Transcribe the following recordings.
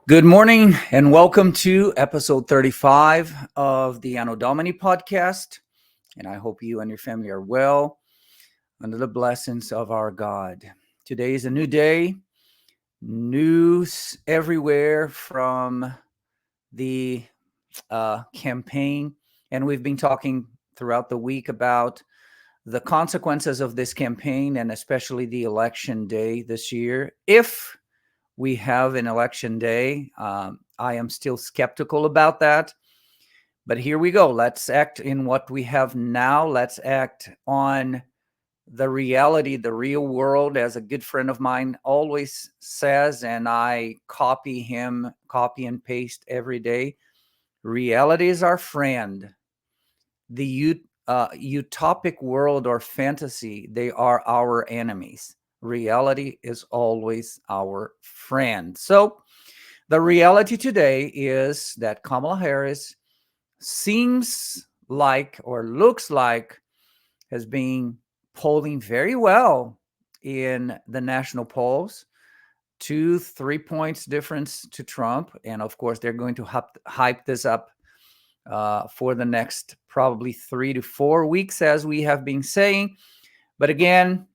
Good morning and welcome to episode 35 of the Anno Domini podcast. And I hope you and your family are well under the blessings of our God. Today is a new day, news everywhere from the campaign. And we've been talking throughout the week about the consequences of this campaign and especially the election day this year. If we have an election day, I am still skeptical about that. But here we go. Let's act in what we have now. Let's act on the reality, the real world, as a good friend of mine always says, and I copy and paste every day. Reality is our friend. The utopic world or fantasy, they are our enemies. Reality is always our friend. So the reality today is that Kamala Harris seems like or looks like has been polling very well in the national polls. 2-3 points difference to Trump. And of course, they're going to hype this up for the next probably 3 to 4 weeks, as we have been saying. But again,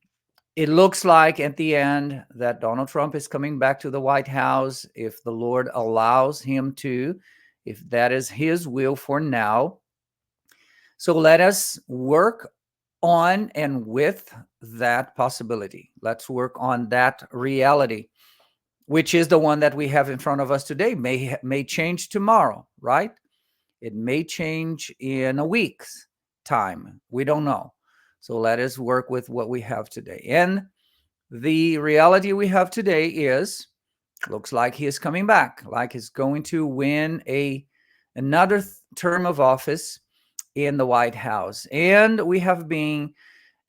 it looks like at the end that Donald Trump is coming back to the White House if the Lord allows him to, if that is his will for now. So let us work on and with that possibility. Let's work on that reality, which is the one that we have in front of us today. May change tomorrow, right? It may change in a week's time. We don't know. So let us work with what we have today. And the reality we have today is, looks like he is coming back, like he's going to win another term of office in the White House. And we have been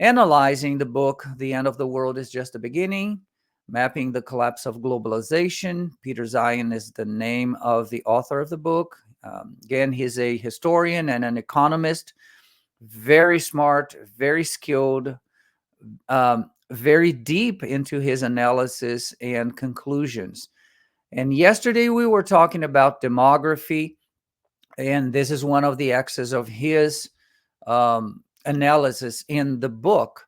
analyzing the book, The End of the World is Just the Beginning, Mapping the Collapse of Globalization. Peter Zion is the name of the author of the book. Again, he's a historian and an economist, very smart, very skilled, very deep into his analysis and conclusions. And yesterday we were talking about demography, and this is one of the axes of his analysis in the book.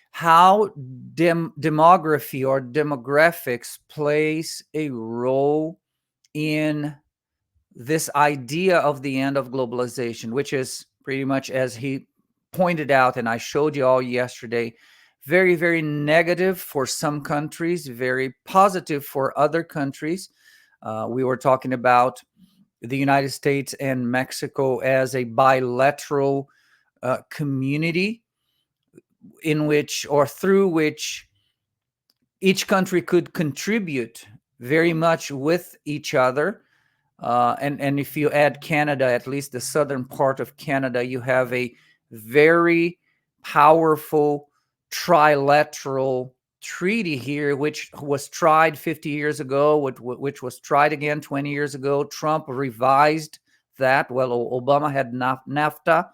How demography or demographics plays a role in this idea of the end of globalization, which is pretty much, as he pointed out, and I showed you all yesterday, very, very negative for some countries, very positive for other countries. We were talking about the United States and Mexico as a bilateral community in which or through which each country could contribute very much with each other. And if you add Canada, at least the southern part of Canada, you have a very powerful trilateral treaty here, which was tried 50 years ago, which was tried again 20 years ago. Trump revised that. Well, Obama had NAFTA.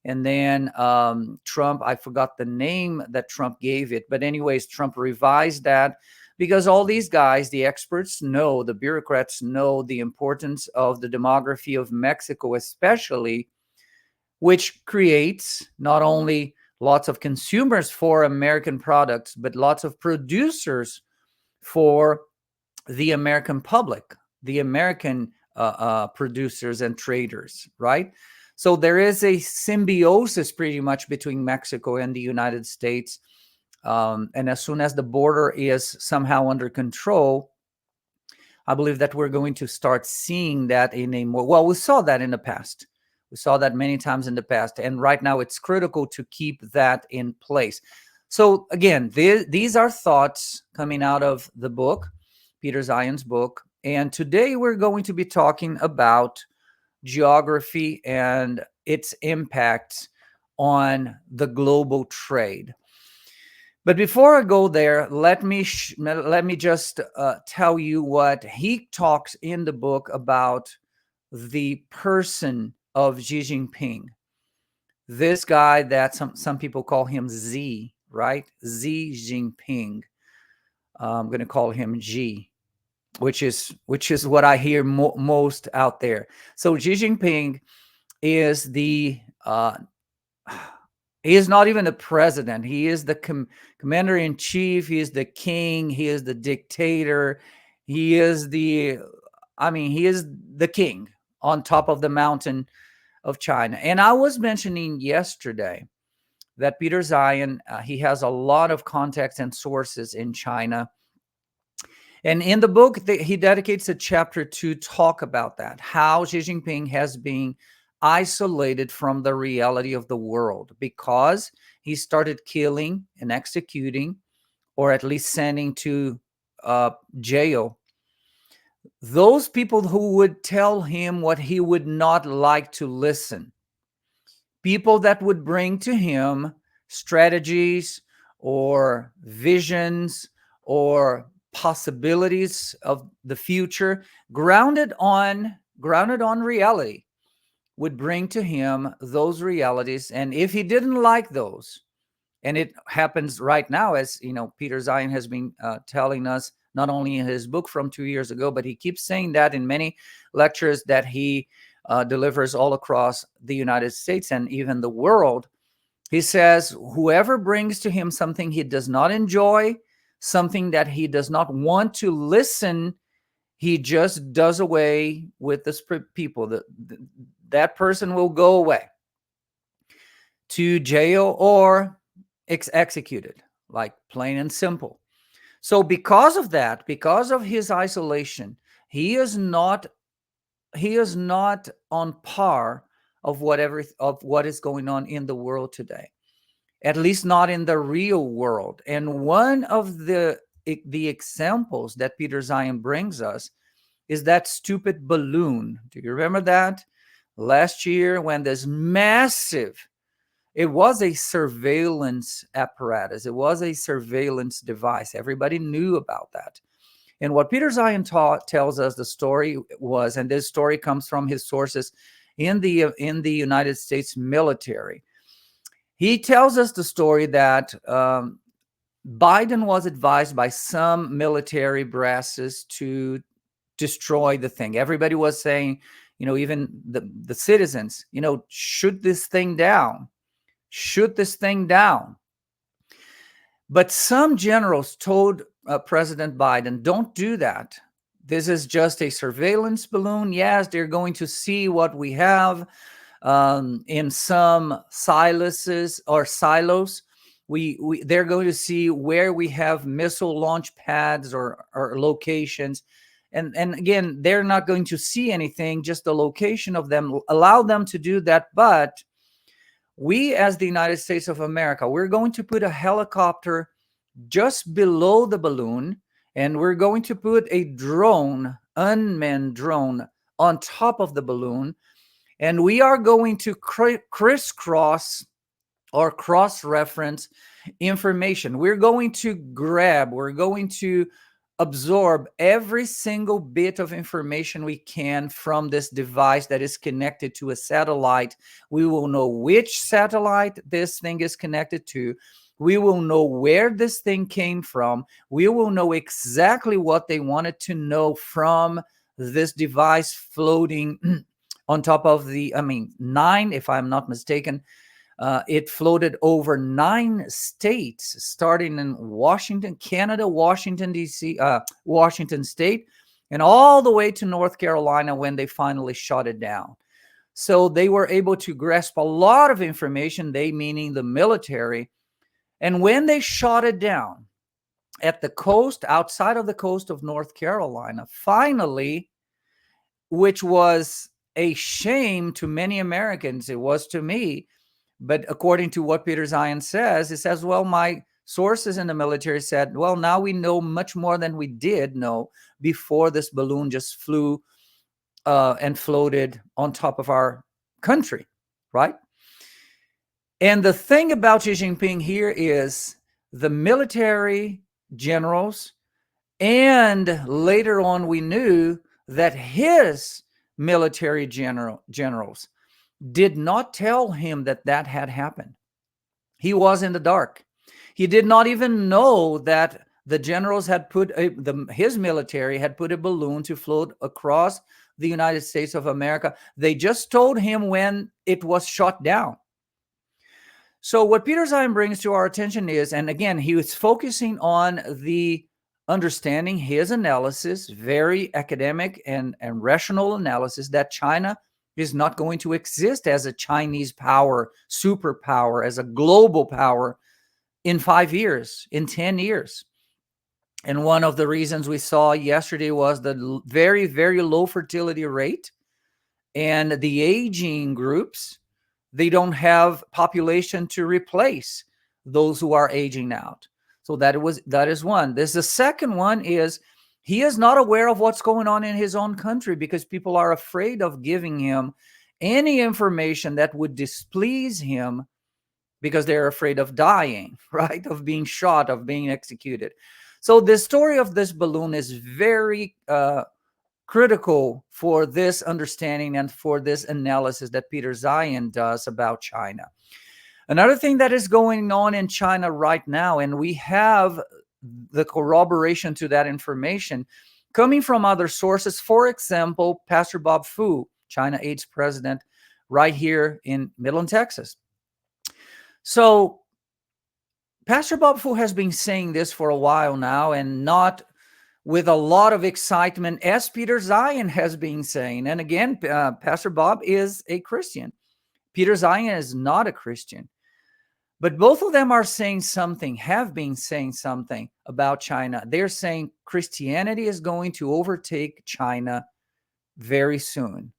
And then Trump, I forgot the name that Trump gave it. But anyways, Trump revised that because all these guys, the experts know, the bureaucrats know the importance of the demography of Mexico, especially, which creates not only lots of consumers for American products, but lots of producers for the American public, the American producers and traders, right? So there is a symbiosis pretty much between Mexico and the United States. And as soon as the border is somehow under control, I believe that we're going to start seeing that in a more, well, we saw that in the past. We saw that many times in the past. And right now it's critical to keep that in place. So again, these are thoughts coming out of the book, Peter Zion's book. And today we're going to be talking about geography and its impact on the global trade. But before I go there, let me just tell you what he talks in the book about the person of Xi Jinping. This guy that some people call him Z, right? Xi Jinping. I'm going to call him Xi. which is what I hear most out there. So Xi Jinping is the he is not even the president. He is the commander in chief. He is the king. He is the dictator. He is he is the king on top of the mountain of China. And I was mentioning yesterday that Peter Zion, he has a lot of contacts and sources in China. And in the book, he dedicates a chapter to talk about that, how Xi Jinping has been isolated from the reality of the world because he started killing and executing, or at least sending to jail, those people who would tell him what he would not like to listen. People that would bring to him strategies or visions or possibilities of the future grounded on reality, would bring to him those realities. And if he didn't like those, and it happens right now, as Peter Zion has been telling us, not only in his book from 2 years ago, but he keeps saying that in many lectures that he delivers all across the United States and even the world. He says, whoever brings to him something he does not enjoy, something that he does not want to listen, he just does away with the people. That person will go away to jail or executed, like plain and simple. So because of that, because of his isolation, he is not on par of what is going on in the world today, at least not in the real world. And one of the examples that Peter Zion brings us is that stupid balloon. Do you remember that? Last year, when this massive, it was a surveillance apparatus, it was a surveillance device. Everybody knew about that. And what Peter Zion tells us the story was, and this story comes from his sources in the United States military. He tells us the story that Biden was advised by some military brasses to destroy the thing. Everybody was saying, even the citizens, shoot this thing down. Shoot this thing down. But some generals told President Biden, don't do that. This is just a surveillance balloon. Yes, they're going to see what we have in some silos. They're going to see where we have missile launch pads or locations. And again, they're not going to see anything, just the location of them. Allow them to do that. But we, as the United States of America, we're going to put a helicopter just below the balloon, and we're going to put a drone, unmanned drone, on top of the balloon, and we are going to crisscross or cross-reference information. We're going to absorb every single bit of information we can from this device that is connected to a satellite. We will know which satellite this thing is connected to. We will know where this thing came from. We will know exactly what they wanted to know from this device floating on top of nine, if I'm not mistaken. It floated over 9 states, starting in Washington, Canada, Washington, D.C., Washington State, and all the way to North Carolina when they finally shot it down. So they were able to grasp a lot of information, they meaning the military. And when they shot it down at the coast, outside of the coast of North Carolina, finally, which was a shame to many Americans, it was to me, but according to what Peter Zion says, it says, well, my sources in the military said, well, now we know much more than we did know before this balloon just flew and floated on top of our country, right? And the thing about Xi Jinping here is the military generals, and later on we knew that his military generals did not tell him that had happened. He was in the dark. He did not even know that The generals had his military had put a balloon to float across the United States of America. They just told him when it was shot down. So what Peter Zion brings to our attention is, and again, he was focusing on the understanding his analysis, very academic and rational analysis, that China is not going to exist as a Chinese power, superpower, as a global power in 5 years, in 10 years. And one of the reasons we saw yesterday was the very, very low fertility rate and the aging groups. They don't have population to replace those who are aging out. So that is one. There's the second one is he is not aware of what's going on in his own country because people are afraid of giving him any information that would displease him because they're afraid of dying, right? Of being shot, of being executed. So the story of this balloon is very critical for this understanding and for this analysis that Peter Zion does about China. Another thing that is going on in China right now, and we have the corroboration to that information coming from other sources. For example, Pastor Bob Fu, China AIDS president, right here in Midland, Texas. So Pastor Bob Fu has been saying this for a while now, and not with a lot of excitement, as Peter Zion has been saying. And again, Pastor Bob is a Christian. Peter Zion is not a Christian. But both of them are saying something, have been saying something about China. They're saying Christianity is going to overtake China very soon.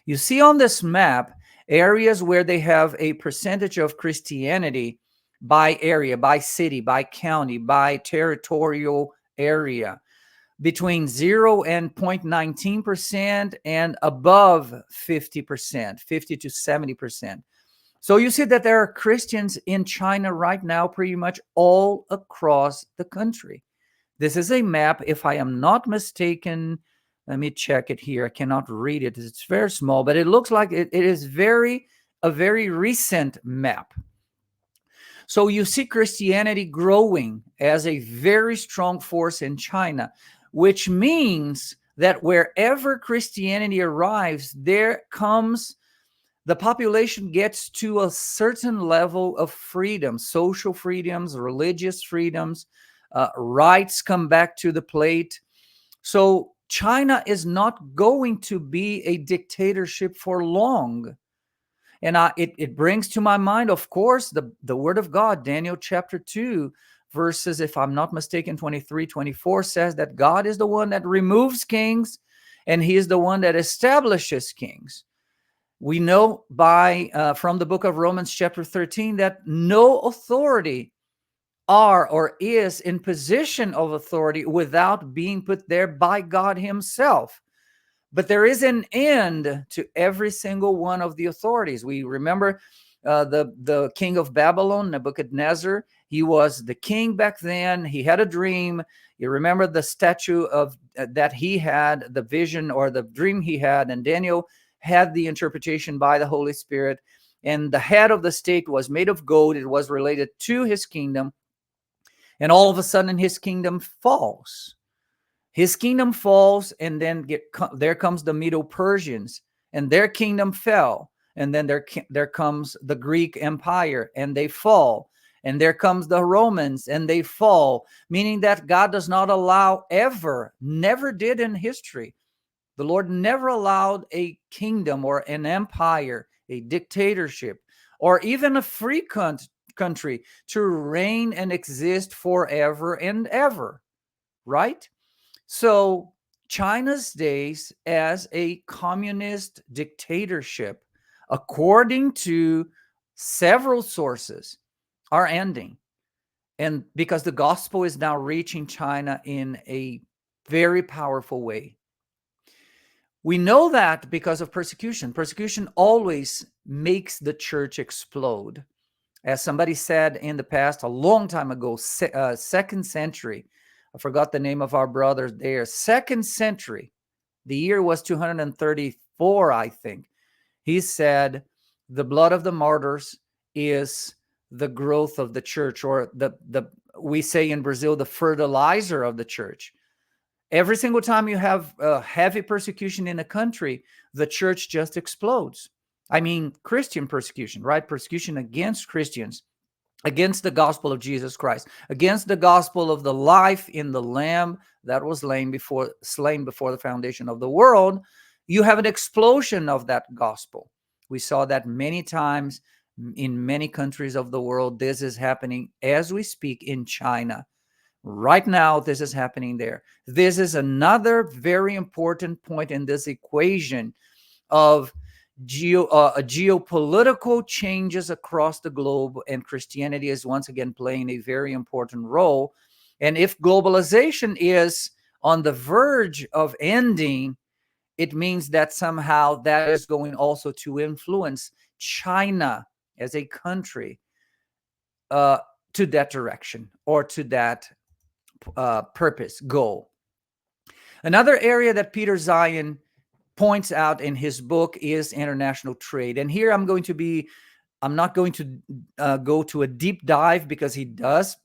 You see on this map areas where they have a percentage of Christianity by area, by city, by county, by territorial area, between 0 and 0.19% and above 50%, 50 to 70%. So you see that there are Christians in China right now, pretty much all across the country. This is a map, if I am not mistaken. Let me check it here. I cannot read it. It's very small, but it looks like it is a very recent map. So you see Christianity growing as a very strong force in China, which means that wherever Christianity arrives, there comes the population gets to a certain level of freedom, social freedoms, religious freedoms, rights come back to the plate. So China is not going to be a dictatorship for long. And it brings to my mind, of course, the word of God, Daniel chapter 2, verses, if I'm not mistaken, 23, 24 says that God is the one that removes kings and he is the one that establishes kings. We know from the book of Romans chapter 13 that no authority are or is in position of authority without being put there by God himself. But there is an end to every single one of the authorities. We remember the king of Babylon, Nebuchadnezzar. He was the king back then. He had a dream. You remember the statue of that he had, the vision or the dream he had, and Daniel had the interpretation by the Holy Spirit. And the head of the state was made of gold. It was related to his kingdom. And all of a sudden, his kingdom falls. His kingdom falls, and then there comes the Medo-Persians, and their kingdom fell. And then there comes the Greek Empire, and they fall. And there comes the Romans, and they fall, meaning that God does not allow ever, never did in history. The Lord never allowed a kingdom or an empire, a dictatorship, or even a free country to reign and exist forever and ever, right? So China's days as a communist dictatorship, according to several sources, are ending. And because the gospel is now reaching China in a very powerful way. We know that because of persecution. Persecution always makes the church explode. As somebody said in the past, a long time ago, second century, I forgot the name of our brother there, second century, the year was 234, I think. He said, the blood of the martyrs is the growth of the church, or we say in Brazil, the fertilizer of the church. Every single time you have heavy persecution in a country, the church just explodes. I mean, Christian persecution, right? Persecution against Christians, against the gospel of Jesus Christ, against the gospel of the life in the Lamb that was slain before the foundation of the world. You have an explosion of that gospel. We saw that many times in many countries of the world. This is happening as we speak in China. Right now, this is happening there. This is another very important point in this equation of geopolitical changes across the globe, and Christianity is once again playing a very important role. And if globalization is on the verge of ending, it means that somehow that is going also to influence China as a country to that direction or to that purpose, goal. Another area that Peter Zion points out in his book is international trade. And here I'm not going to go to a deep dive because he does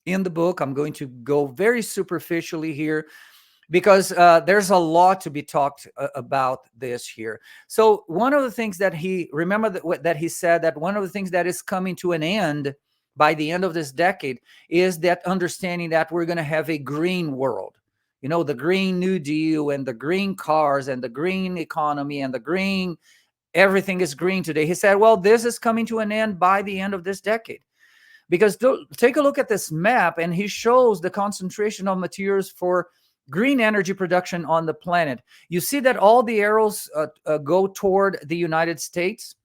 in the book. I'm going to go very superficially here because there's a lot to be talked about this here. So one of the things that that he said that one of the things that is coming to an end by the end of this decade is that understanding that we're going to have a green world. You know, the Green New Deal and the green cars and the green economy and the green, everything is green today. He said, well, this is coming to an end by the end of this decade. Because take a look at this map, and he shows the concentration of materials for green energy production on the planet. You see that all the arrows go toward the United States,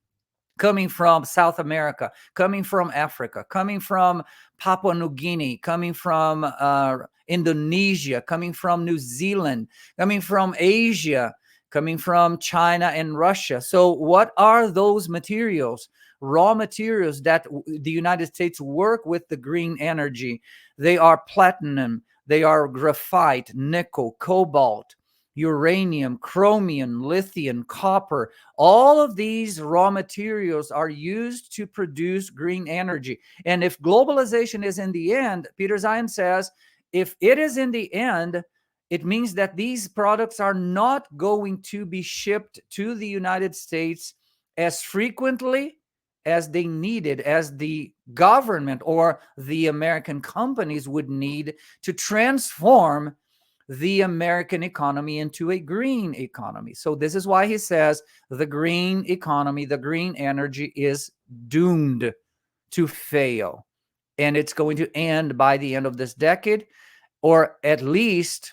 coming from South America, coming from Africa, coming from Papua New Guinea, coming from Indonesia, coming from New Zealand, coming from Asia, coming from China and Russia. So what are those materials, raw materials that the United States work with the green energy? They are platinum, they are graphite, nickel, cobalt, uranium, chromium, lithium, copper. All of these raw materials are used to produce green energy. And if globalization is in the end, Peter Zion says, if it is in the end, it means that these products are not going to be shipped to the United States as frequently as they needed, as the government or the American companies would need to transform the American economy into a green economy. So this is why he says the green economy, the green energy is doomed to fail. And it's going to end by the end of this decade, or at least,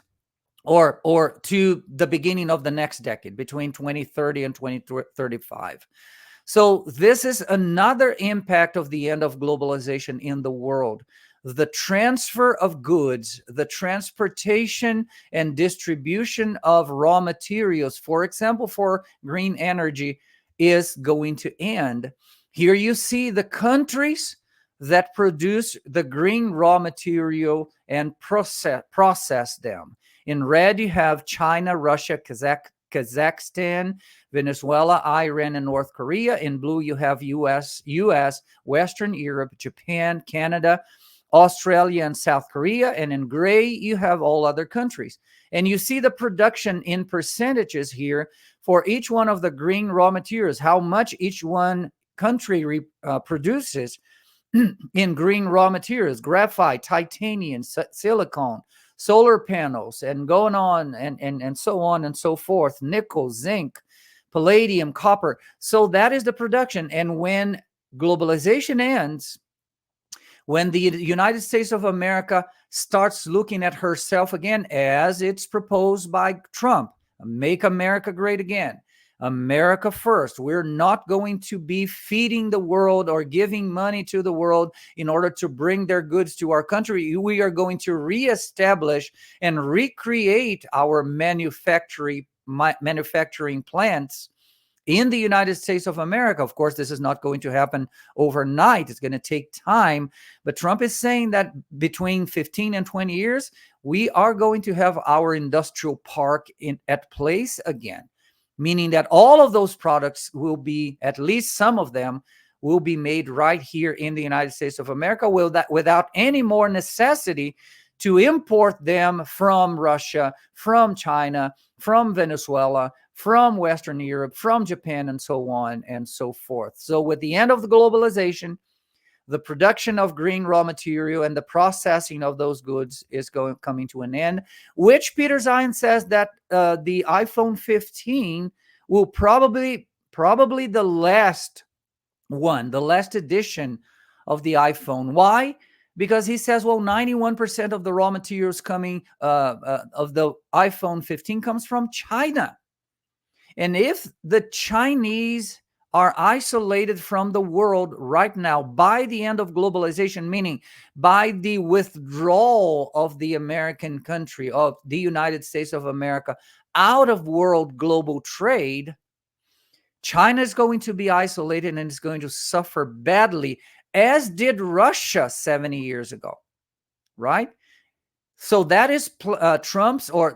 or to the beginning of the next decade, between 2030 and 2035. So this is another impact of the end of globalization in the world. The transfer of goods, the transportation and distribution of raw materials, for example, for green energy, is going to end. Here you see the countries that produce the green raw material and process them. In red, you have China, Russia, Kazakhstan, Venezuela, Iran, and North Korea. In blue, you have US, Western Europe, Japan, Canada, Australia, and South Korea. And in gray, you have all other countries. And you see the production in percentages here for each one of the green raw materials, how much each one country produces in green raw materials: graphite, titanium, silicone, solar panels, and going on and so on and so forth, nickel, zinc, palladium, copper. So that is the production. And when globalization ends, when the United States of America starts looking at herself again, as it's proposed by Trump, make America great again, America first. We're not going to be feeding the world or giving money to the world in order to bring their goods to our country. We are going to reestablish and recreate our manufacturing plants in the United States of America. Of course, this is not going to happen overnight. It's going to take time. But Trump is saying that between 15 and 20 years, we are going to have our industrial park at place again, meaning that all of those products will be, at least some of them, will be made right here in the United States of America, without any more necessity to import them from Russia, from China, from Venezuela, from Western Europe, from Japan, and so on and so forth. So with the end of the globalization, the production of green raw material and the processing of those goods is coming to an end, which Peter Zion says that the iPhone 15 will probably the last one, the last edition of the iPhone. Why? Because he says, well, 91% of the raw materials coming of the iPhone 15 comes from China. And if the Chinese are isolated from the world right now by the end of globalization, meaning by the withdrawal of the American country, of the United States of America, out of world global trade, China is going to be isolated and is going to suffer badly, as did Russia 70 years ago, right? So that is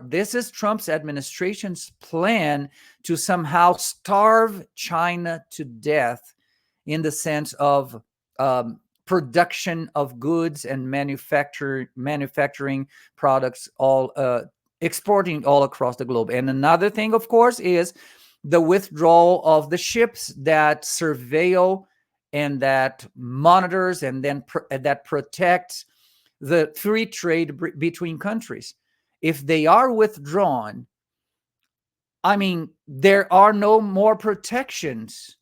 this is Trump's administration's plan to somehow starve China to death in the sense of production of goods and manufacturing products, all exporting all across the globe. And another thing, of course, is the withdrawal of the ships that surveil and that monitors and then that protects the free trade between countries. If they are withdrawn, I mean, there are no more protections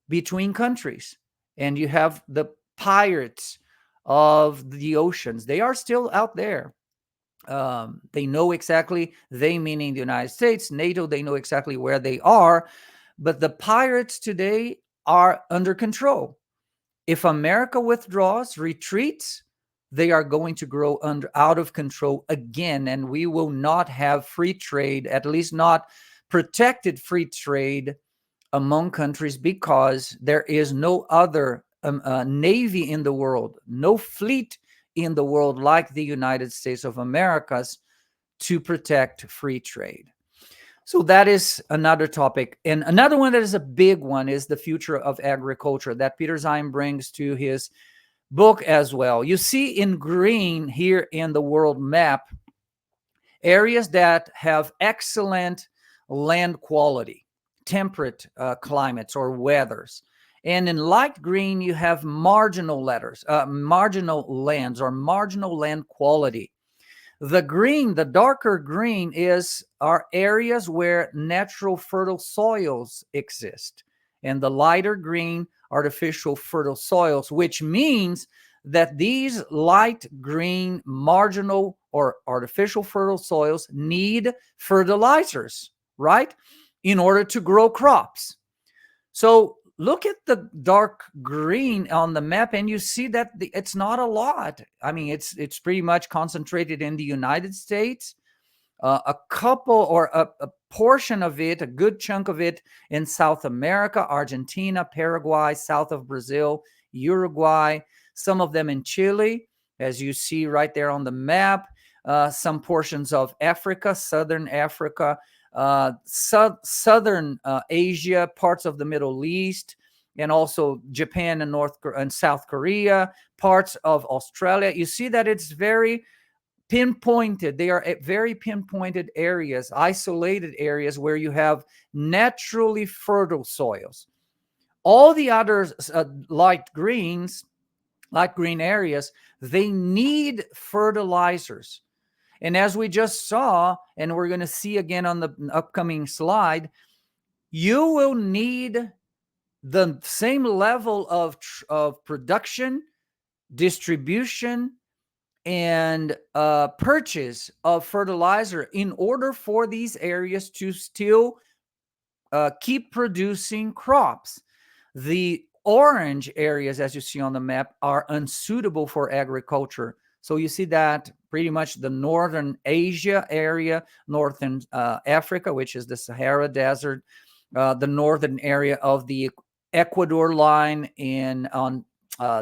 between countries. And you have the pirates of the oceans. They are still out there. They know exactly, they meaning the United States, NATO, they know exactly where they are. But the pirates today are under control. If America withdraws, retreats, they are going to grow out of control again, and we will not have free trade, at least not protected free trade among countries, because there is no other navy in the world, no fleet in the world like the United States of America's to protect free trade. So that is another topic. And another one that is a big one is the future of agriculture that Peter Zion brings to his book as well. You see in green here in the world map areas that have excellent land quality, temperate climates or weathers. And in light green, you have marginal lands or marginal land quality. The green, the darker green, are areas where natural fertile soils exist. And the lighter green, artificial fertile soils, which means that these light green marginal or artificial fertile soils need fertilizers, right? In order to grow crops. So look at the dark green on the map and you see that it's not a lot. I mean, it's pretty much concentrated in the United States, a couple or a portion of it, a good chunk of it in South America, Argentina, Paraguay, south of Brazil, Uruguay, some of them in Chile, as you see right there on the map, some portions of Africa, southern Africa, southern Asia, parts of the Middle East, and also Japan and South Korea, parts of Australia. You see that it's very pinpointed. They are very pinpointed areas, isolated areas where you have naturally fertile soils. All the other light green areas, they need fertilizers. And as we just saw, and we're going to see again on the upcoming slide, you will need the same level of production, distribution, and purchase of fertilizer in order for these areas to still keep producing crops. The orange areas, as you see on the map, are unsuitable for agriculture. So you see that pretty much the northern Asia area, northern Africa, which is the Sahara Desert, the northern area of the Ecuador line on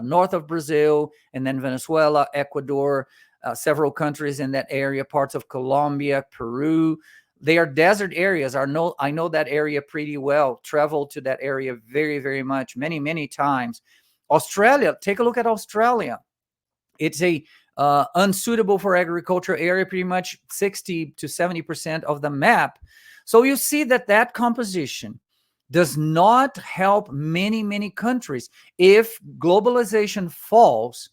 north of Brazil, and then Venezuela, Ecuador, several countries in that area, parts of Colombia, Peru, they are desert areas. I know that area pretty well. Traveled to that area very, very much, many, many times. Australia, take a look at Australia. It's a unsuitable for agriculture area, pretty much 60 to 70% of the map. So you see that that composition does not help many, many countries. If globalization falls,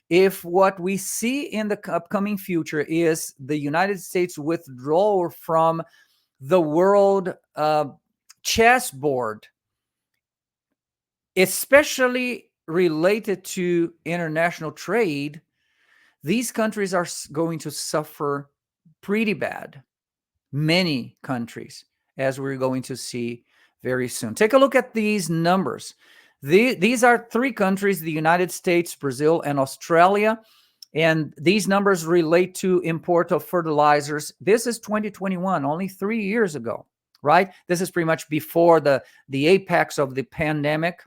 if what we see in the upcoming future is the United States withdrawal from the world chessboard, especially related to international trade, these countries are going to suffer pretty bad. Many countries, as we're going to see very soon. Take a look at these numbers. These are three countries, the United States, Brazil, and Australia. And these numbers relate to import of fertilizers. This is 2021, only 3 years ago, right? This is pretty much before the apex of the pandemic,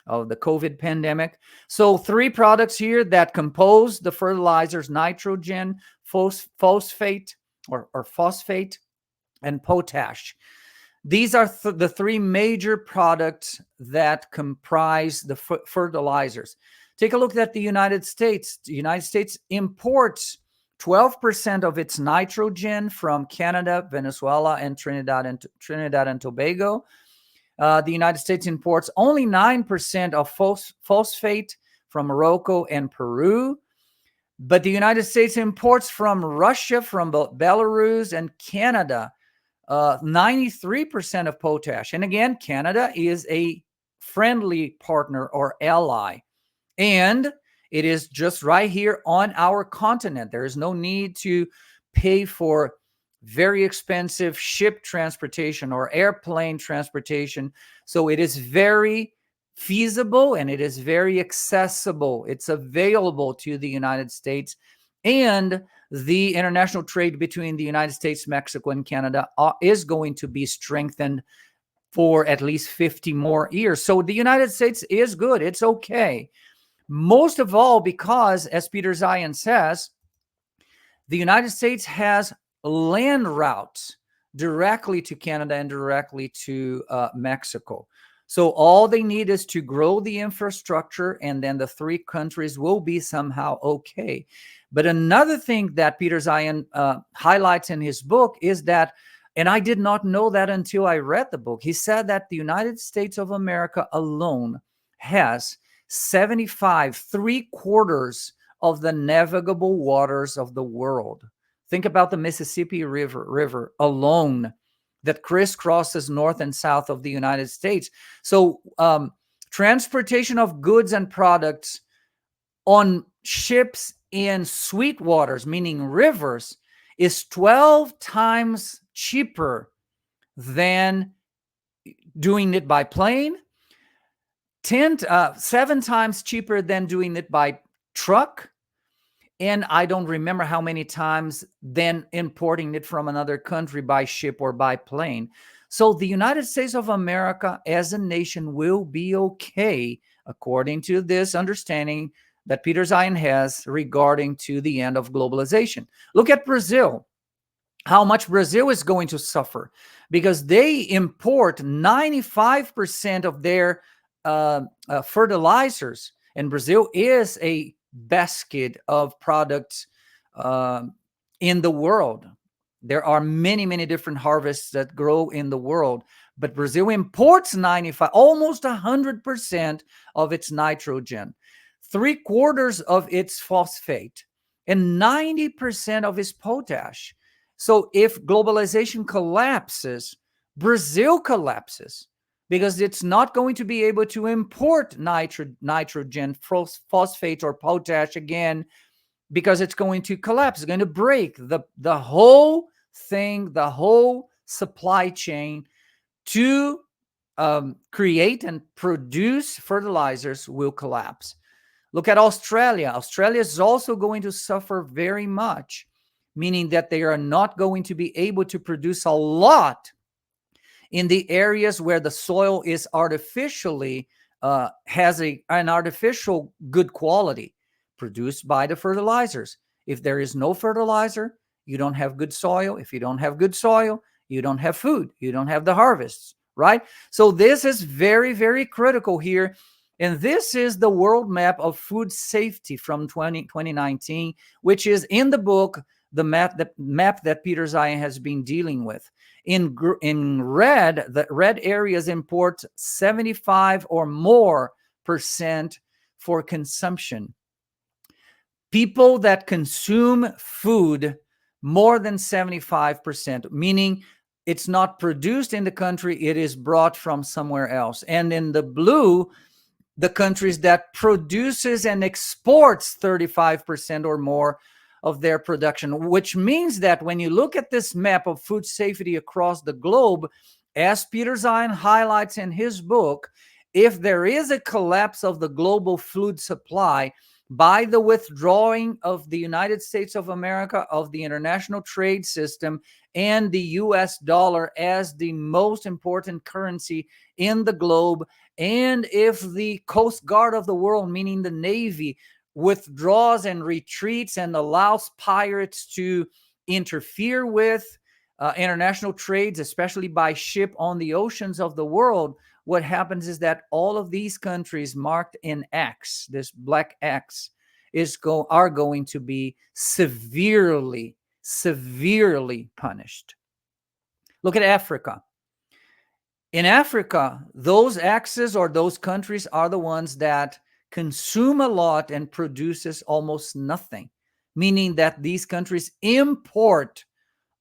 of the COVID pandemic. So 3 products here that compose the fertilizers: nitrogen, phosphate, or phosphate, and potash. These are the 3 major products that comprise the fertilizers. Take a look at the United States. The United States imports 12% of its nitrogen from Canada, Venezuela, and Trinidad and Tobago. The United States imports only 9% of phosphate from Morocco and Peru. But the United States imports from Russia, from Belarus, and Canada 93% of potash. And again, Canada is a friendly partner or ally. And it is just right here on our continent. There is no need to pay for very expensive ship transportation or airplane transportation. So it is very feasible and it is very accessible. It's available to the United States. And the international trade between the United States, Mexico, and Canada is going to be strengthened for at least 50 more years. So the United States is good. It's okay. Most of all because, as Peter Zeihan says, the United States has land routes directly to Canada and directly to Mexico. So all they need is to grow the infrastructure, and then the 3 countries will be somehow okay. But another thing that Peter Zeihan highlights in his book is that, and I did not know that until I read the book, he said that the United States of America alone has 75, 3/4 of the navigable waters of the world. Think about the Mississippi River alone that crisscrosses north and south of the United States. So transportation of goods and products on ships in sweet waters, meaning rivers, is 12 times cheaper than doing it by plane, 7 times cheaper than doing it by truck, and I don't remember how many times than importing it from another country by ship or by plane. So the United States of America as a nation will be okay, according to this understanding that Peter Zeihan has regarding to the end of globalization. Look at Brazil, how much Brazil is going to suffer, because they import 95% of their fertilizers, and Brazil is a basket of products in the world. There are many, many different harvests that grow in the world, but Brazil imports 95, almost 100% of its nitrogen, 3/4 of its phosphate, and 90% of its potash. So if globalization collapses, Brazil collapses, because it's not going to be able to import nitrogen, phosphate, or potash again, because it's going to collapse. It's going to break. The whole thing, the whole supply chain to create and produce fertilizers will collapse. Look at Australia. Australia is also going to suffer very much, meaning that they are not going to be able to produce a lot in the areas where the soil is artificially has an artificial good quality produced by the fertilizers. If there is no fertilizer, you don't have good soil. If you don't have good soil, you don't have food, you don't have the harvests, right? So this is very, very critical here. And this is the world map of food safety from 2019, which is in the book, the map that Peter Zeihan has been dealing with. In red, the red areas import 75 or more percent for consumption. People that consume food more than 75%, meaning it's not produced in the country, it is brought from somewhere else. And in the blue, the countries that produces and exports 35% or more of their production, which means that when you look at this map of food safety across the globe, as Peter Zeihan highlights in his book, if there is a collapse of the global food supply by the withdrawing of the United States of America of the international trade system and the US dollar as the most important currency in the globe, and if the Coast Guard of the world, meaning the Navy, withdraws and retreats and allows pirates to interfere with international trades, especially by ship on the oceans of the world, what happens is that all of these countries marked in X, this black X, are going to be severely punished. Look at Africa. In Africa, those X's or those countries are the ones that consume a lot and produces almost nothing, meaning that these countries import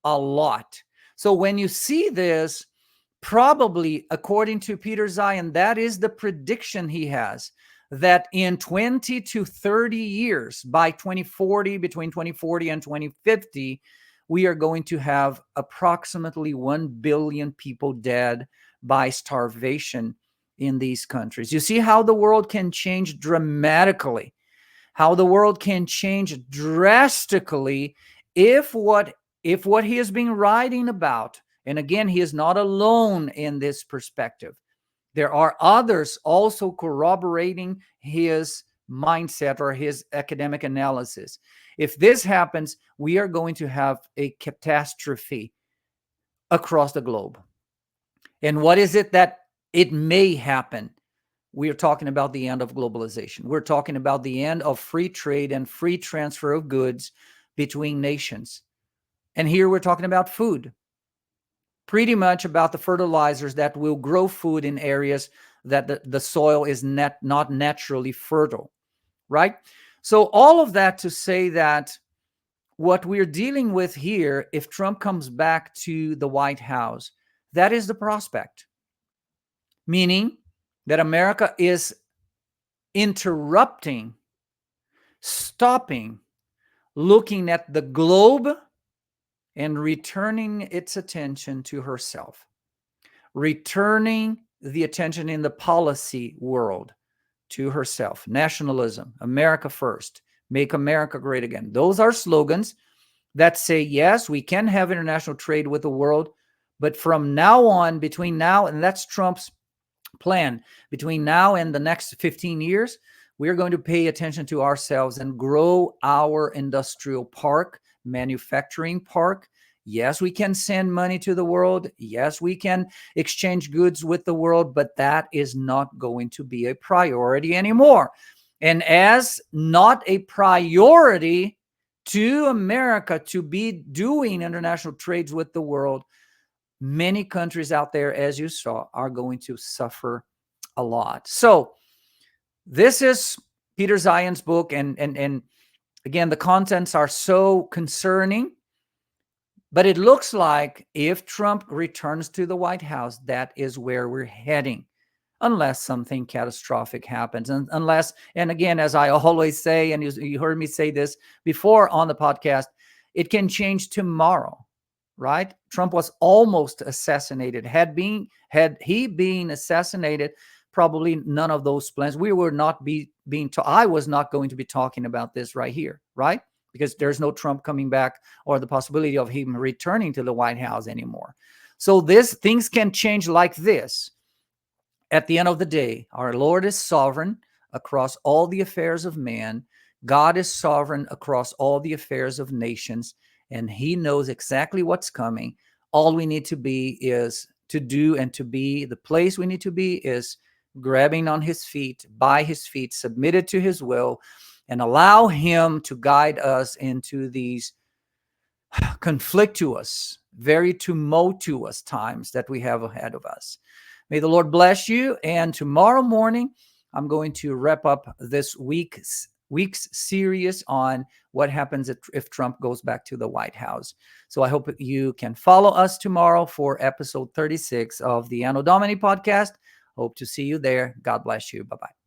a lot. So when you see this, probably according to Peter Zeihan, that is the prediction he has, that in 20 to 30 years, by 2040, between 2040 and 2050, we are going to have approximately 1 billion people dead by starvation in these countries. You see how the world can change dramatically, how the world can change drastically if what he has been writing about, and again, he is not alone in this perspective. There are others also corroborating his mindset or his academic analysis. If this happens, we are going to have a catastrophe across the globe. And what is it that it may happen? We are talking about the end of globalization. We're talking about the end of free trade and free transfer of goods between nations. And here we're talking about food, pretty much about the fertilizers that will grow food in areas that the soil is not naturally fertile, right? So all of that to say that what we're dealing with here, if Trump comes back to the White House, that is the prospect, meaning that America is interrupting, stopping, looking at the globe and returning its attention to herself, returning the attention in the policy world to herself. Nationalism, America first, make America great again. Those are slogans that say, yes, we can have international trade with the world, but from now on, between now, and that's Trump's plan, between now and the next 15 years, we're going to pay attention to ourselves and grow our industrial park, manufacturing park. Yes, we can send money to the world. Yes, we can exchange goods with the world, but that is not going to be a priority anymore. And as not a priority to America to be doing international trades with the world, many countries out there, as you saw, are going to suffer a lot. So this is Peter Zeihan's book, and again, the contents are so concerning, but it looks like if Trump returns to the White House, that is where we're heading, unless something catastrophic happens. And unless, and again, as I always say, and you heard me say this before on the podcast, it can change tomorrow, right? Trump was almost assassinated. Had he been assassinated, probably none of those plans, we would not be I was not going to be talking about this right here, right? Because there's no Trump coming back or the possibility of him returning to the White House anymore. So things can change like this. At the end of the day, our Lord is sovereign across all the affairs of man. God is sovereign across all the affairs of nations, and he knows exactly what's coming. All we need to be is to do and to be the place we need to be is grabbing on his feet, by his feet, submitted to his will, and allow him to guide us into these conflictuous, very tumultuous times that we have ahead of us. May the Lord bless you. And tomorrow morning, I'm going to wrap up this week's series on what happens if Trump goes back to the White House. So I hope you can follow us tomorrow for episode 36 of the Anno Domini podcast. Hope to see you there. God bless you. Bye-bye.